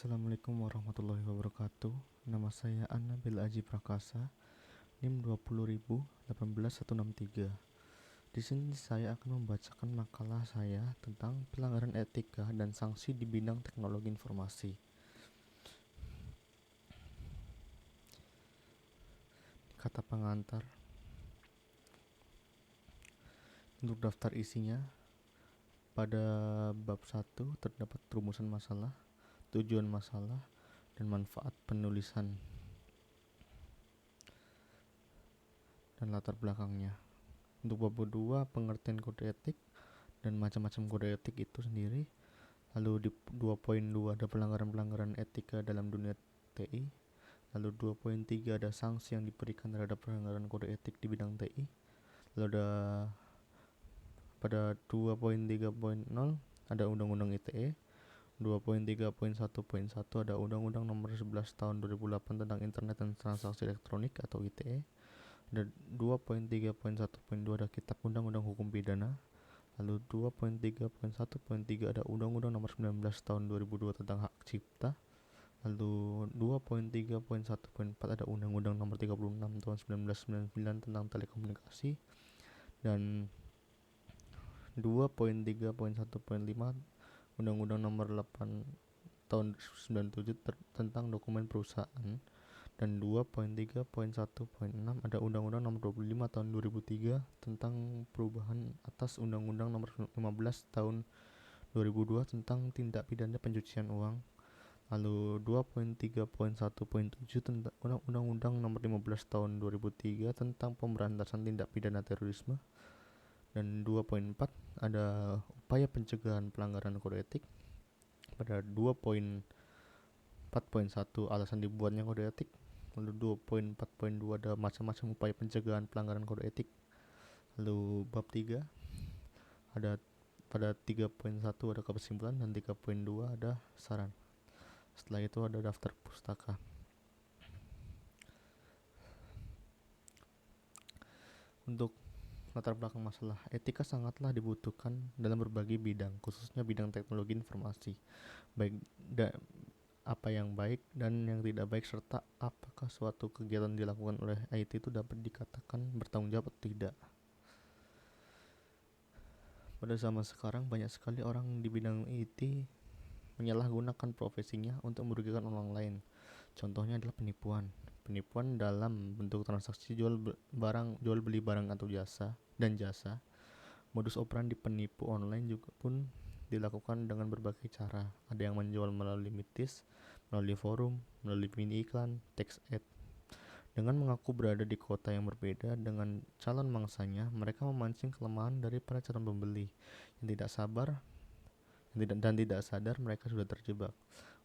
Assalamualaikum warahmatullahi wabarakatuh. Nama saya An-Nabil Aji Prakasa, NIM 200.18163. Di sini saya akan membacakan makalah saya tentang pelanggaran etika dan sanksi di bidang teknologi informasi. Kata pengantar. Untuk daftar isinya, pada bab 1 terdapat rumusan masalah, tujuan masalah, dan manfaat penulisan dan latar belakangnya. Untuk bab 2, pengertian kode etik dan macam-macam kode etik itu sendiri. Lalu di 2.2 ada pelanggaran-pelanggaran etika dalam dunia TI. Lalu 2.3 ada sanksi yang diberikan terhadap pelanggaran kode etik di bidang TI. Lalu ada pada 2.3.0 ada Undang-Undang ITE. 2.3.1.1 ada Undang-Undang Nomor 11 Tahun 2008 tentang Internet dan Transaksi Elektronik atau ITE. Ada 2.3.1.2 ada Kitab Undang-Undang Hukum Pidana. Lalu 2.3.1.3 ada Undang-Undang Nomor 19 Tahun 2002 tentang Hak Cipta. Lalu 2.3.1.4 ada Undang-Undang Nomor 36 Tahun 1999 tentang Telekomunikasi. Dan 2.3.1.5 Undang-Undang Nomor 8 Tahun 97 tentang Dokumen Perusahaan. Dan 2.3.1.6 ada Undang-Undang Nomor 25 Tahun 2003 tentang perubahan atas Undang-Undang Nomor 15 Tahun 2002 tentang tindak pidana pencucian uang. Lalu 2.3.1.7 tentang Undang-Undang Nomor 15 Tahun 2003 tentang pemberantasan tindak pidana terorisme. Dan 2.4 ada upaya pencegahan pelanggaran kode etik. Pada 2.4.1 alasan dibuatnya kode etik. Lalu 2.4.2 ada macam-macam upaya pencegahan pelanggaran kode etik. Lalu bab 3 ada pada 3.1 ada kesimpulan dan 3.2 ada saran. Setelah itu ada daftar pustaka. Untuk latar belakang masalah, etika sangatlah dibutuhkan dalam berbagai bidang, khususnya bidang teknologi informasi, baik apa yang baik dan yang tidak baik, serta apakah suatu kegiatan dilakukan oleh IT itu dapat dikatakan bertanggung jawab atau tidak. Pada zaman sekarang banyak sekali orang di bidang IT menyalahgunakan profesinya untuk merugikan orang lain. Contohnya adalah penipuan dalam bentuk transaksi jual beli barang atau jasa. Modus operandi penipu online juga pun dilakukan dengan berbagai cara. Ada yang menjual melalui mitis, melalui forum, melalui mini iklan, text ad. Dengan mengaku berada di kota yang berbeda dengan calon mangsanya, mereka memancing kelemahan dari para calon pembeli yang tidak sadar mereka sudah terjebak.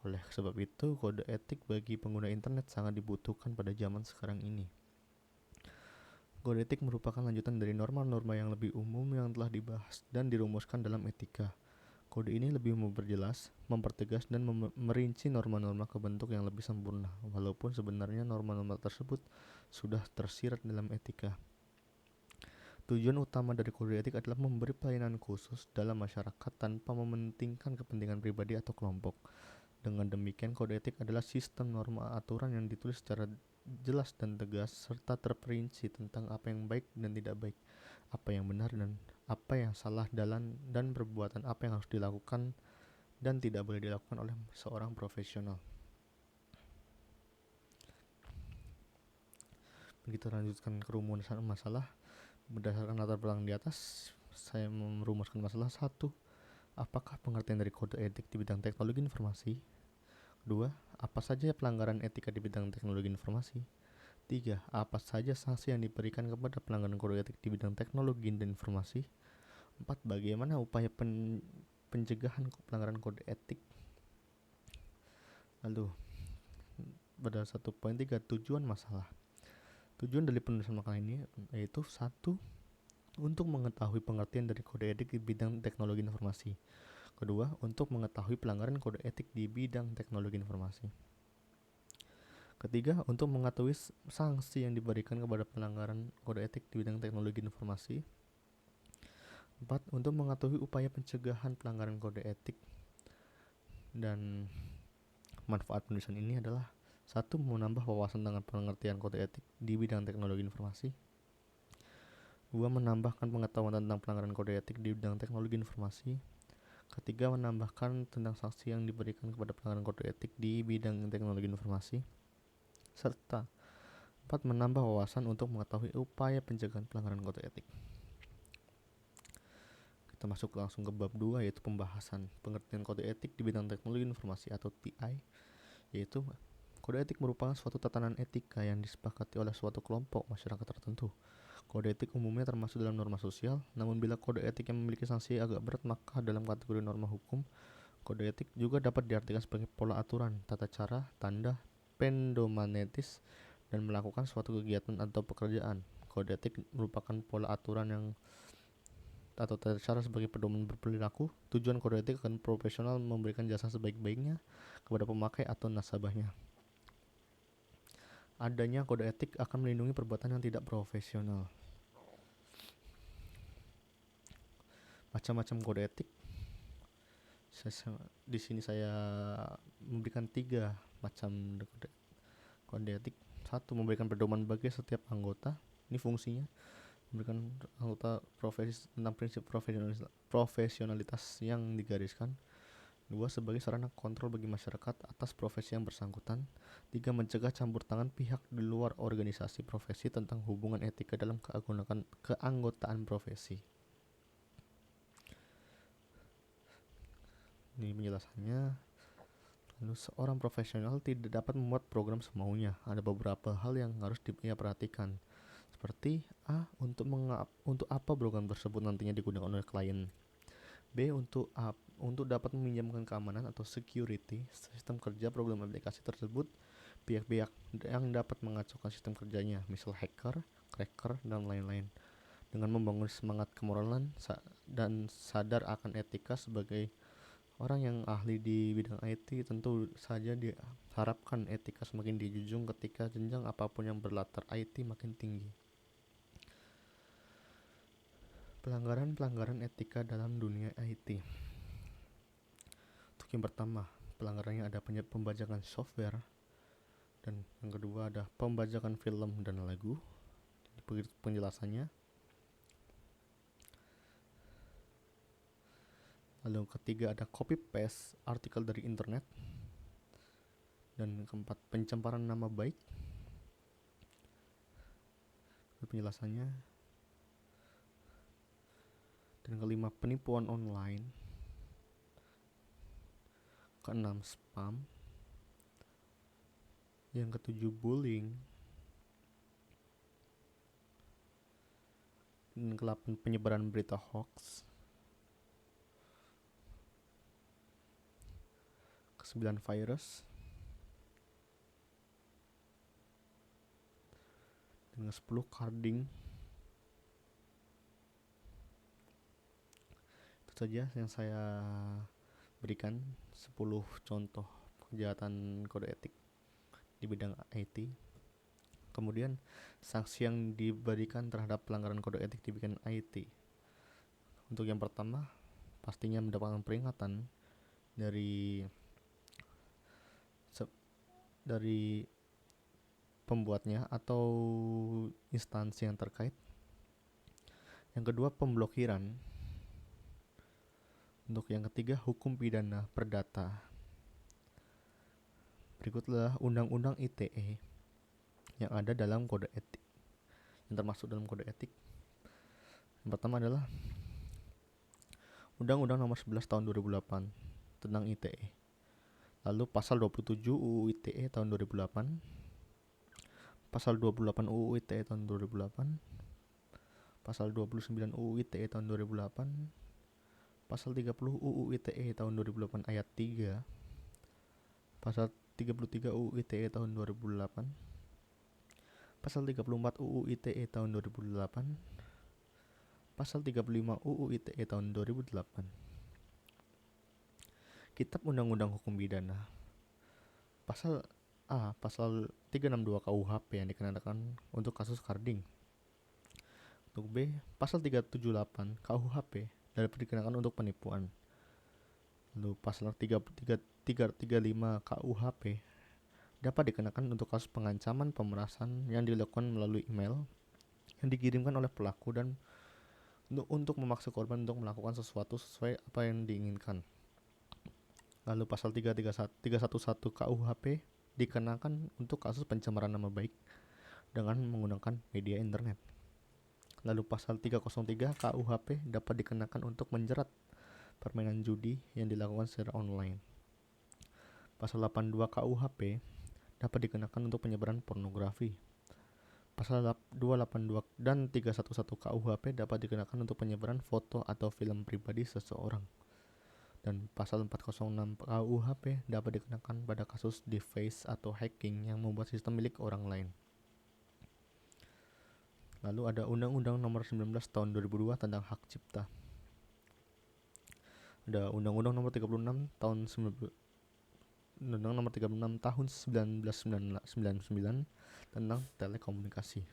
Oleh sebab itu, kode etik bagi pengguna internet sangat dibutuhkan pada zaman sekarang ini. Kode etik merupakan lanjutan dari norma-norma yang lebih umum yang telah dibahas dan dirumuskan dalam etika. Kode ini lebih memperjelas, mempertegas, dan merinci norma-norma ke bentuk yang lebih sempurna, walaupun sebenarnya norma-norma tersebut sudah tersirat dalam etika. Tujuan utama dari kode etik adalah memberi pelayanan khusus dalam masyarakat tanpa mementingkan kepentingan pribadi atau kelompok. Dengan demikian, kode etik adalah sistem norma aturan yang ditulis secara jelas dan tegas, serta terperinci tentang apa yang baik dan tidak baik, apa yang benar dan apa yang salah, dan perbuatan apa yang harus dilakukan dan tidak boleh dilakukan oleh seorang profesional. Begitu lanjutkan kerumunan masalah. Berdasarkan latar belakang di atas, saya merumuskan masalah 1. Apakah pengertian dari kode etik di bidang teknologi informasi? 2. Apa saja pelanggaran etika di bidang teknologi informasi? 3. Apa saja sanksi yang diberikan kepada pelanggaran kode etik di bidang teknologi dan informasi? 4. Bagaimana upaya pencegahan pelanggaran kode etik? Lalu pada 1.3 tujuan masalah. Tujuan dari penulisan makalah ini yaitu 1. Untuk mengetahui pengertian dari kode etik di bidang teknologi informasi. Kedua, untuk mengetahui pelanggaran kode etik di bidang teknologi informasi. Ketiga, untuk mengetahui sanksi yang diberikan kepada pelanggaran kode etik di bidang teknologi informasi. 4. Untuk mengetahui upaya pencegahan pelanggaran kode etik. Dan Manfaat penulisan ini adalah: 1. Menambah wawasan dengan pengertian kode etik di bidang teknologi informasi. 2. Menambahkan pengetahuan tentang pelanggaran kode etik di bidang teknologi informasi. Ketiga, menambahkan tentang sanksi yang diberikan kepada pelanggaran kode etik di bidang teknologi informasi. Serta 4. Menambah wawasan untuk mengetahui upaya pencegahan pelanggaran kode etik. Kita masuk langsung ke bab 2, yaitu pembahasan pengertian kode etik di bidang teknologi informasi atau TI. Yaitu, kode etik merupakan suatu tatanan etika yang disepakati oleh suatu kelompok masyarakat tertentu. Kode etik umumnya termasuk dalam norma sosial, namun bila kode etik yang memiliki sanksi agak berat, maka dalam kategori norma hukum. Kode etik juga dapat diartikan sebagai pola aturan, tata cara, tanda, pedomanetis, dan melakukan suatu kegiatan atau pekerjaan. Kode etik merupakan pola aturan yang atau tata cara sebagai pedoman berperilaku. Tujuan kode etik akan profesional memberikan jasa sebaik-baiknya kepada pemakai atau nasabahnya. Adanya kode etik akan melindungi perbuatan yang tidak profesional. Macam-macam kode etik. Di sini saya memberikan 3 macam kode etik. 1. Memberikan pedoman bagi setiap anggota. Ini fungsinya memberikan anggota profesi tentang prinsip profesionalitas yang digariskan. 2. Sebagai sarana kontrol bagi masyarakat atas profesi yang bersangkutan. 3. Mencegah campur tangan pihak di luar organisasi profesi tentang hubungan etika dalam keanggotaan profesi. Ini penjelasannya. Lalu, seorang profesional tidak dapat membuat program semaunya. Ada beberapa hal yang harus dia perhatikan. Seperti A. Untuk apa program tersebut nantinya digunakan oleh klien. B. Untuk dapat meminjamkan keamanan atau security sistem kerja program aplikasi tersebut pihak-pihak yang dapat mengacaukan sistem kerjanya, misal hacker, cracker, dan lain-lain. Dengan membangun semangat kemoralan dan sadar akan etika sebagai orang yang ahli di bidang IT, tentu saja diharapkan etika semakin dijunjung ketika jenjang apapun yang berlatar IT makin tinggi. Pelanggaran etika dalam dunia IT. Untuk yang pertama, pelanggarannya ada pembajakan software, dan yang kedua ada pembajakan film dan lagu. Begitu penjelasannya. Lalu yang ketiga ada copy paste artikel dari internet. Dan yang keempat, pencemaran nama baik. Penjelasannya. Dan kelima, penipuan online. Keenam, spam. Yang ketujuh, bullying. Dan ke-8, penyebaran berita hoax. Ke-9, virus. Dan ke-10, carding. Itu saja yang saya berikan 10 contoh kejahatan kode etik di bidang IT. Kemudian sanksi yang diberikan terhadap pelanggaran kode etik di bidang IT. Untuk yang pertama, pastinya mendapatkan peringatan dari pembuatnya atau instansi yang terkait. Yang kedua, pemblokiran. Untuk yang ketiga, hukum pidana perdata. Berikutlah Undang-Undang ITE yang ada dalam kode etik, yang termasuk dalam kode etik. Yang pertama adalah Undang-Undang Nomor 11 Tahun 2008 tentang ITE. Lalu pasal 27 UU ITE tahun 2008, pasal 28 UU ITE tahun 2008, pasal 29 UU ITE tahun 2008, pasal 30 UU ITE tahun 2008 ayat 3, pasal 33 UU ITE tahun 2008, pasal 34 UU ITE tahun 2008, pasal 35 UU ITE tahun 2008. Kitab Undang-Undang Hukum Pidana. Pasal A, pasal 362 KUHP yang dikenakan untuk kasus carding. Untuk B, pasal 378 KUHP dapat dikenakan untuk penipuan. Lalu pasal 335 KUHP dapat dikenakan untuk kasus pengancaman pemerasan yang dilakukan melalui email yang dikirimkan oleh pelaku dan untuk memaksa korban untuk melakukan sesuatu sesuai apa yang diinginkan. Lalu pasal 311 KUHP dikenakan untuk kasus pencemaran nama baik dengan menggunakan media internet. Lalu pasal 303 KUHP dapat dikenakan untuk menjerat permainan judi yang dilakukan secara online. Pasal 82 KUHP dapat dikenakan untuk penyebaran pornografi. Pasal 282 dan 311 KUHP dapat dikenakan untuk penyebaran foto atau film pribadi seseorang. Dan pasal 406 KUHP dapat dikenakan pada kasus deface atau hacking yang membuat sistem milik orang lain. Lalu ada Undang-Undang Nomor 19 Tahun 2002 tentang Hak Cipta. Ada Undang-Undang Nomor 36 Tahun 1999 tentang telekomunikasi.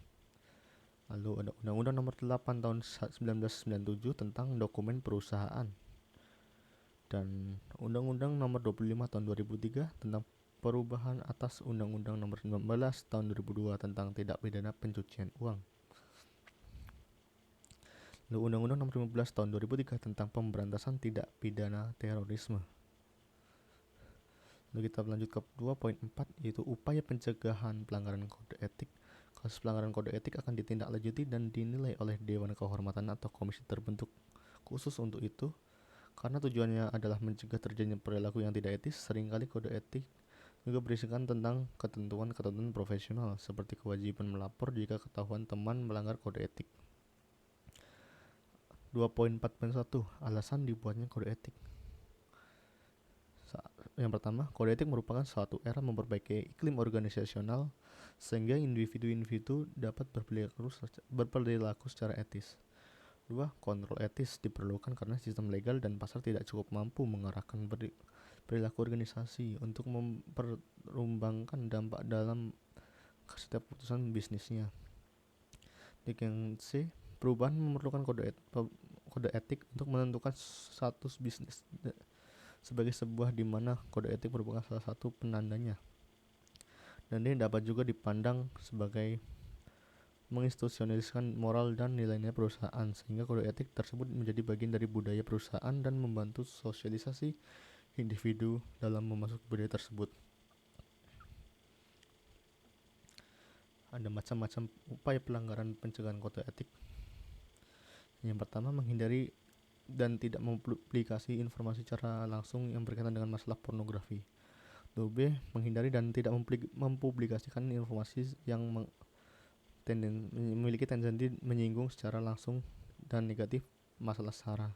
Lalu ada Undang-Undang Nomor 8 Tahun 1997 tentang dokumen perusahaan. Dan Undang-Undang Nomor 25 Tahun 2003 tentang perubahan atas Undang-Undang Nomor 19 Tahun 2002 tentang tindak pidana pencucian uang. Lalu Undang-Undang Nomor 15 Tahun 2003 tentang pemberantasan tindak pidana terorisme. Lalu kita lanjut ke 2.4 yaitu upaya pencegahan pelanggaran kode etik. Kasus pelanggaran kode etik akan ditindaklanjuti dan dinilai oleh Dewan Kehormatan atau komisi terbentuk khusus untuk itu. Karena tujuannya adalah mencegah terjadinya perilaku yang tidak etis, seringkali kode etik juga berisikan tentang ketentuan-ketentuan profesional seperti kewajiban melapor jika ketahuan teman melanggar kode etik. 2.4.1 Alasan dibuatnya kode etik. Yang pertama, kode etik merupakan suatu era memperbaiki iklim organisasional sehingga individu-individu dapat berperilaku secara etis. 2. Kontrol etis diperlukan karena sistem legal dan pasar tidak cukup mampu mengarahkan perilaku organisasi untuk memperumbangkan dampak dalam setiap keputusan bisnisnya. Yang C. Perubahan memerlukan kode etik untuk menentukan status bisnis sebagai sebuah di mana kode etik merupakan salah satu penandanya. Dan ini dapat juga dipandang sebagai menginstitusionaliskan moral dan nilai-nilai perusahaan sehingga kode etik tersebut menjadi bagian dari budaya perusahaan dan membantu sosialisasi individu dalam memasuki budaya tersebut. Ada macam-macam upaya pelanggaran pencegahan kode etik. Yang pertama, menghindari dan tidak mempublikasi informasi secara langsung yang berkaitan dengan masalah pornografi. 2B, menghindari dan tidak mempublikasikan informasi yang memiliki tendensi menyinggung secara langsung dan negatif masalah SARA.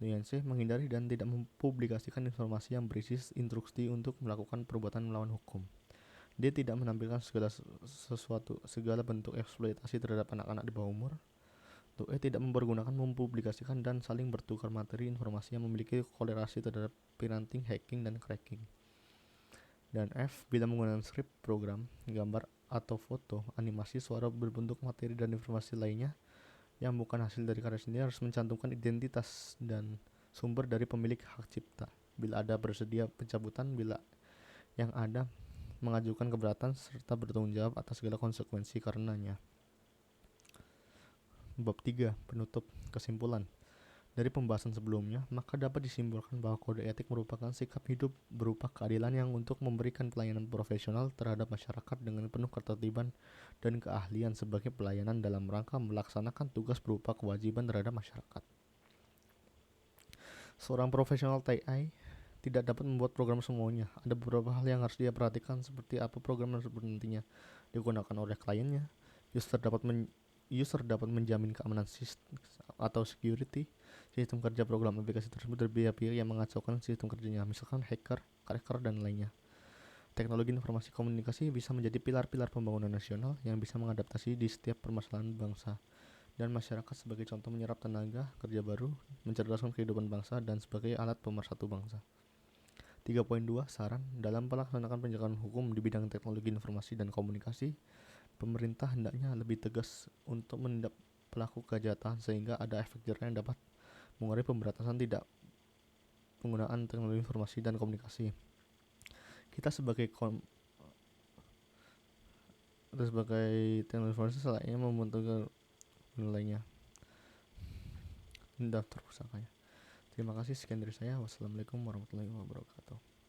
Yang C, menghindari dan tidak mempublikasikan informasi yang berisi instruksi untuk melakukan perbuatan melawan hukum. D, tidak menampilkan segala bentuk eksploitasi terhadap anak-anak di bawah umur. E, tidak mempublikasikan dan saling bertukar materi informasi yang memiliki korelasi terhadap pirating, hacking, dan cracking. Dan F, bila menggunakan script, program, gambar, atau foto, animasi, suara berbentuk materi dan informasi lainnya yang bukan hasil dari karya sendiri harus mencantumkan identitas dan sumber dari pemilik hak cipta. Bila ada bersedia pencabutan, bila yang ada mengajukan keberatan serta bertanggung jawab atas segala konsekuensi karenanya. Bab 3. Penutup. Kesimpulan. Dari pembahasan sebelumnya, maka dapat disimpulkan bahwa kode etik merupakan sikap hidup berupa keadilan yang untuk memberikan pelayanan profesional terhadap masyarakat dengan penuh ketertiban dan keahlian sebagai pelayanan dalam rangka melaksanakan tugas berupa kewajiban terhadap masyarakat. Seorang profesional TI tidak dapat membuat program semuanya. Ada beberapa hal yang harus dia perhatikan seperti apa program tersebut nantinya digunakan oleh kliennya. User dapat menjamin keamanan sistem atau security sistem kerja program aplikasi tersebut dari pihak-pihak yang mengacaukan sistem kerjanya, misalkan hacker, cracker, dan lainnya. Teknologi informasi komunikasi bisa menjadi pilar-pilar pembangunan nasional yang bisa mengadaptasi di setiap permasalahan bangsa dan masyarakat sebagai contoh menyerap tenaga kerja baru, mencerdaskan kehidupan bangsa, dan sebagai alat pemersatu bangsa. 3.2 Saran dalam melaksanakan penegakan hukum di bidang teknologi informasi dan komunikasi, pemerintah hendaknya lebih tegas untuk menindak pelaku kejahatan sehingga ada efek jerah yang dapat mengurangi pemberantasan penggunaan teknologi informasi dan komunikasi. Kita sebagai teknologi informasi selainnya membentuk nilainya daftar pusakanya. Terima kasih, sekian dari saya. Wassalamualaikum warahmatullahi wabarakatuh.